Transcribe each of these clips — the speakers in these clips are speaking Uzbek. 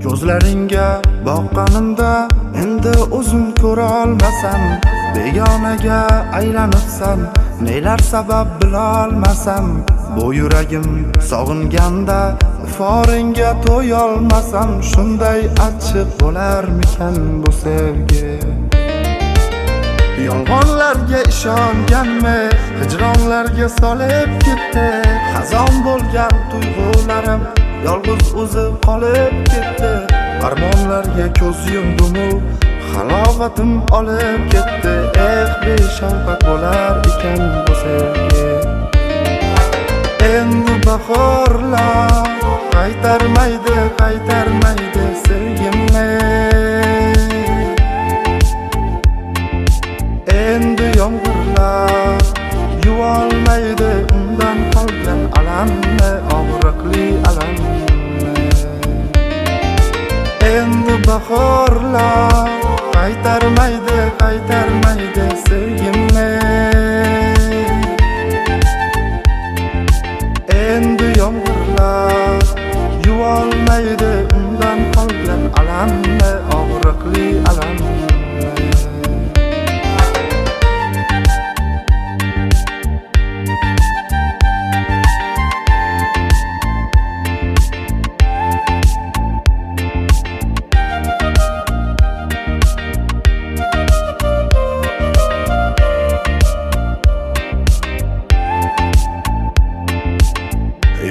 Ko'zlaringga boqqanimda endi o'zim ko'ra olmasam, begonaga aylanibsan, nelar sabab bilolmasam, bu yuragim sog'inganda iforingga to'ya olmasam, shunday achchiq bo'larmikan bu sevgi? Yolg'onlarga ishonganmi, hijronlarga solib ketdi, xazon bo'lgan tuyg'ularim yolg'iz o'zi qolib ketdi. Armonlarga ko'z yumdimu, halovatim olib ketdi. Beshafqat bo'lar ekan bu sevgi. Endi bahorlar qaytarmaydi sevgimni. Endi yomg'irlar yuvolmaydi undan qolgan alamni, og'riqli alamni. Endi bahorlar qaytarmaydi sevgimni. Endi yomg'irlar yuvolmaydi undan qolgan alamni, og'riqli alamni.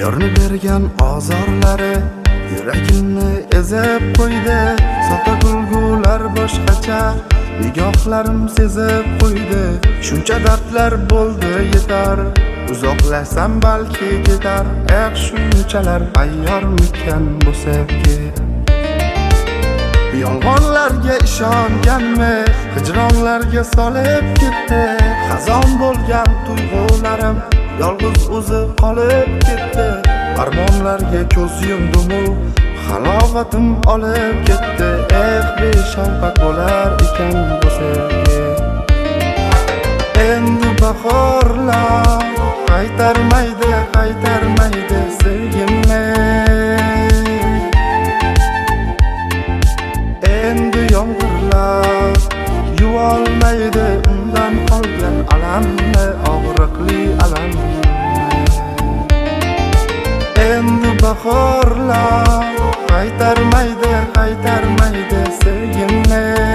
Yorni bergan ozorlari yuragimni ezib qo'ydi. Soxta kulgular boshqacha nigohlarim sezib qo'ydi. Shuncha dardlar bo'ldi yetar, uzoqlashsam balki ketar. Shunchalar ayyormikan bu sevgi? Yolg'onlarga ishonganmi, hijronlarga solib ketdi. Xazon bo'lgan tuyg'ularim yolg'iz o'zi qolib ketdi. Armonlarga ko'z yumdimu, halovatim olib ketdi. Beshafqat bo'lar ekan bu sevgi. Endi bahorlar qaytarmaydi sevgimni. Endi yomg'irlar yuvolmaydi undan qolgan alamni, og'riqli alamni. Endi bahorlar qaytarmaydi sevgimni.